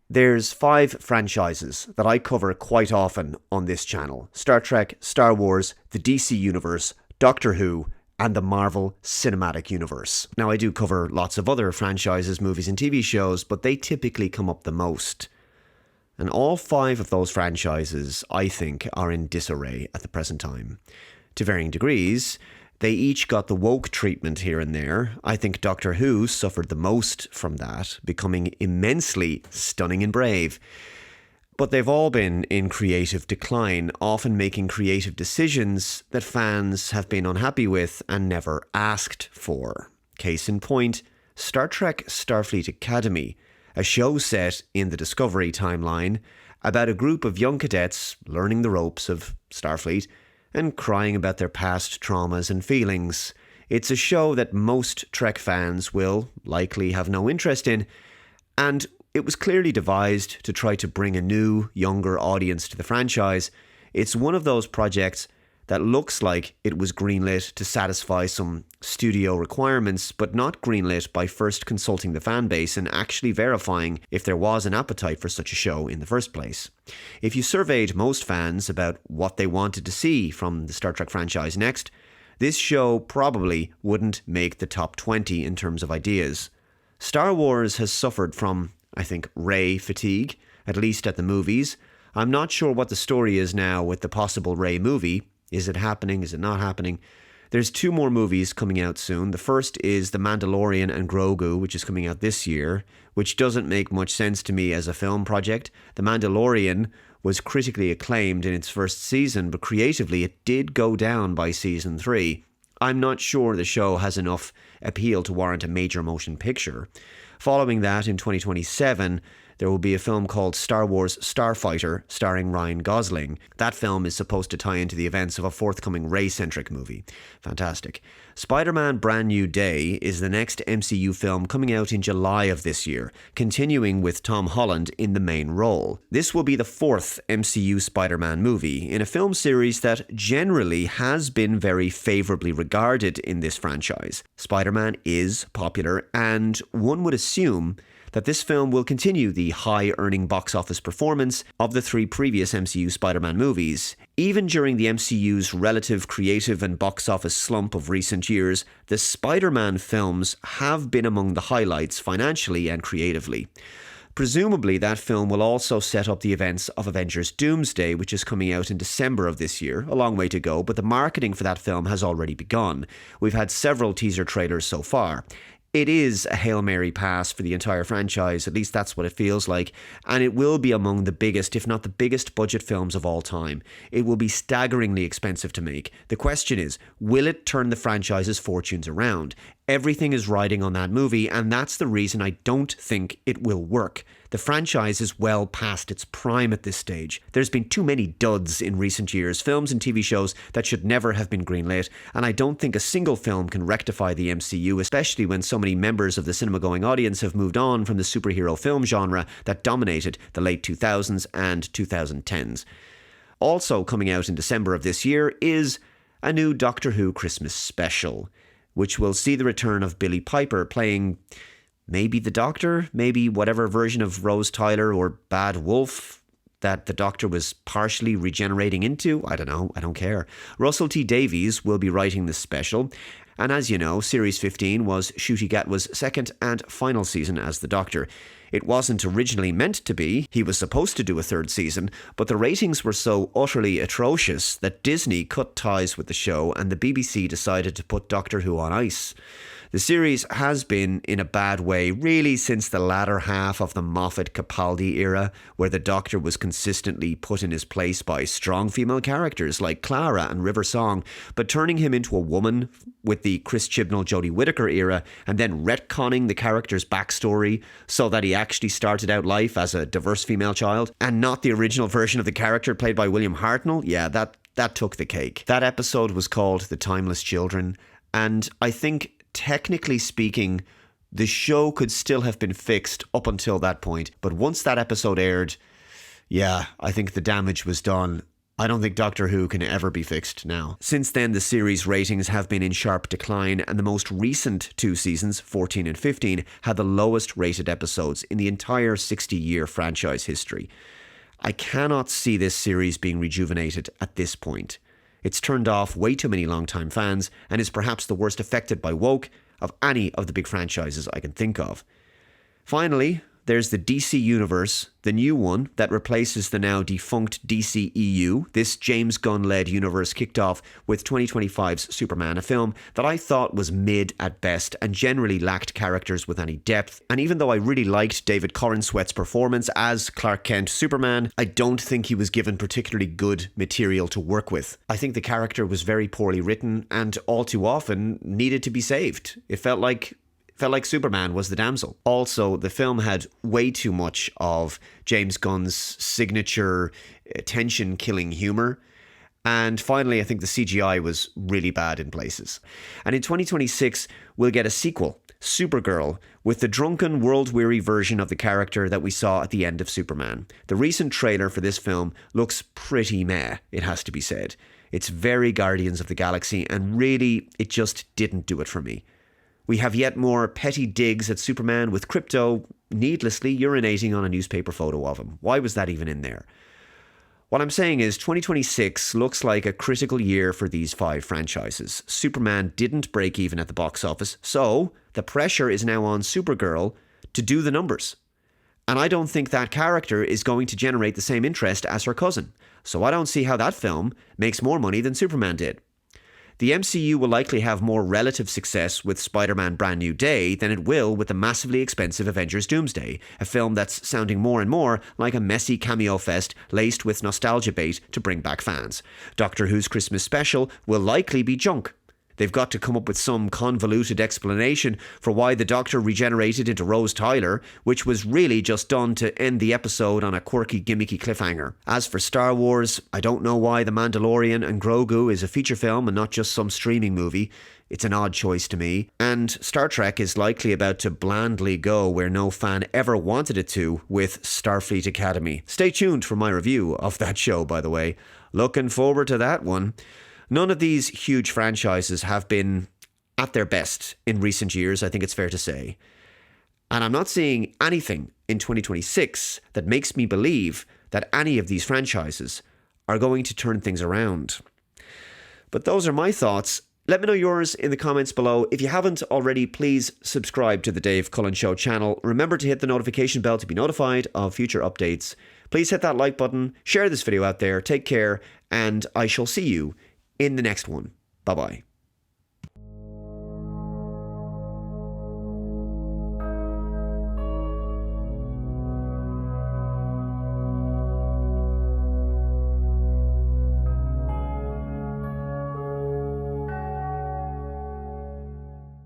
There's 5 franchises that I cover quite often on this channel: Star Trek, Star Wars, the DC Universe, Doctor Who, and the Marvel Cinematic Universe. Now, I do cover lots of other franchises, movies and TV shows, but they typically come up the most. And all 5 of those franchises, I think, are in disarray at the present time. To varying degrees, they each got the woke treatment here and there. I think Doctor Who suffered the most from that, becoming immensely stunning and brave. But they've all been in creative decline, often making creative decisions that fans have been unhappy with and never asked for. Case in point, Star Trek Starfleet Academy, a show set in the Discovery timeline about a group of young cadets learning the ropes of Starfleet and crying about their past traumas and feelings. It's a show that most Trek fans will likely have no interest in, and it was clearly devised to try to bring a new, younger audience to the franchise. It's one of those projects that looks like it was greenlit to satisfy some studio requirements, but not greenlit by first consulting the fan base and actually verifying if there was an appetite for such a show in the first place. If you surveyed most fans about what they wanted to see from the Star Trek franchise next, this show probably wouldn't make the top 20 in terms of ideas. Star Wars has suffered from, I think, Rey fatigue, at least at the movies. I'm not sure what the story is now with the possible Rey movie. Is it happening? Is it not happening? There's 2 more movies coming out soon. The first is The Mandalorian and Grogu, which is coming out this year, which doesn't make much sense to me as a film project. The Mandalorian was critically acclaimed in its first season, but creatively it did go down by season 3. I'm not sure the show has enough appeal to warrant a major motion picture. Following that, in 2027, there will be a film called Star Wars Starfighter, starring Ryan Gosling. That film is supposed to tie into the events of a forthcoming Rey-centric movie. Fantastic. Spider-Man Brand New Day is the next MCU film coming out in July of this year, continuing with Tom Holland in the main role. This will be the 4th MCU Spider-Man movie in a film series that generally has been very favourably regarded in this franchise. Spider-Man is popular, and one would assume that this film will continue the high-earning box office performance of the 3 previous MCU Spider-Man movies. Even during the MCU's relative creative and box office slump of recent years, the Spider-Man films have been among the highlights financially and creatively. Presumably, that film will also set up the events of Avengers Doomsday, which is coming out in December of this year. A long way to go, but the marketing for that film has already begun. We've had several teaser trailers so far. It is a Hail Mary pass for the entire franchise, at least that's what it feels like, and it will be among the biggest, if not the biggest budget films of all time. It will be staggeringly expensive to make. The question is, will it turn the franchise's fortunes around? Everything is riding on that movie, and that's the reason I don't think it will work. The franchise is well past its prime at this stage. There's been too many duds in recent years, films and TV shows that should never have been greenlit, and I don't think a single film can rectify the MCU, especially when so many members of the cinema-going audience have moved on from the superhero film genre that dominated the late 2000s and 2010s. Also coming out in December of this year is a new Doctor Who Christmas special, which will see the return of Billie Piper playing maybe the Doctor, maybe whatever version of Rose Tyler or Bad Wolf that the Doctor was partially regenerating into. I don't know, I don't care. Russell T Davies will be writing this special, and as you know, Series 15 was Ncuti Gatwa's second and final season as the Doctor. It wasn't originally meant to be. He was supposed to do a 3rd season, but the ratings were so utterly atrocious that Disney cut ties with the show and the BBC decided to put Doctor Who on ice. The series has been in a bad way really since the latter half of the Moffat-Capaldi era, where the Doctor was consistently put in his place by strong female characters like Clara and River Song, but turning him into a woman with the Chris Chibnall-Jodie Whittaker era and then retconning the character's backstory so that he actually started out life as a diverse female child and not the original version of the character played by William Hartnell, yeah, that took the cake. That episode was called The Timeless Children, and I think technically speaking, the show could still have been fixed up until that point. But once that episode aired, yeah, I think the damage was done. I don't think Doctor Who can ever be fixed now. Since then, the series ratings have been in sharp decline, and the most recent 2 seasons, 14 and 15, had the lowest rated episodes in the entire 60-year franchise history. I cannot see this series being rejuvenated at this point. It's turned off way too many long-time fans, and is perhaps the worst affected by woke of any of the big franchises I can think of. Finally, there's the DC Universe, the new one that replaces the now defunct DC EU. This James Gunn-led universe kicked off with 2025's Superman, a film that I thought was mid at best and generally lacked characters with any depth. And even though I really liked David Corenswet's performance as Clark Kent Superman, I don't think he was given particularly good material to work with. I think the character was very poorly written and all too often needed to be saved. It felt like Superman was the damsel. Also, the film had way too much of James Gunn's signature tension-killing humour. And finally, I think the CGI was really bad in places. And in 2026, we'll get a sequel, Supergirl, with the drunken, world-weary version of the character that we saw at the end of Superman. The recent trailer for this film looks pretty meh, it has to be said. It's very Guardians of the Galaxy, and really, it just didn't do it for me. We have yet more petty digs at Superman, with Krypto needlessly urinating on a newspaper photo of him. Why was that even in there? What I'm saying is 2026 looks like a critical year for these 5 franchises. Superman didn't break even at the box office, so the pressure is now on Supergirl to do the numbers. And I don't think that character is going to generate the same interest as her cousin. So I don't see how that film makes more money than Superman did. The MCU will likely have more relative success with Spider-Man Brand New Day than it will with the massively expensive Avengers Doomsday, a film that's sounding more and more like a messy cameo fest laced with nostalgia bait to bring back fans. Doctor Who's Christmas special will likely be junk. They've got to come up with some convoluted explanation for why the Doctor regenerated into Rose Tyler, which was really just done to end the episode on a quirky, gimmicky cliffhanger. As for Star Wars, I don't know why The Mandalorian and Grogu is a feature film and not just some streaming movie. It's an odd choice to me. And Star Trek is likely about to blandly go where no fan ever wanted it to with Starfleet Academy. Stay tuned for my review of that show, by the way. Looking forward to that one. None of these huge franchises have been at their best in recent years, I think it's fair to say. And I'm not seeing anything in 2026 that makes me believe that any of these franchises are going to turn things around. But those are my thoughts. Let me know yours in the comments below. If you haven't already, please subscribe to the Dave Cullen Show channel. Remember to hit the notification bell to be notified of future updates. Please hit that like button, share this video out there, take care, and I shall see you in the next one. Bye-bye.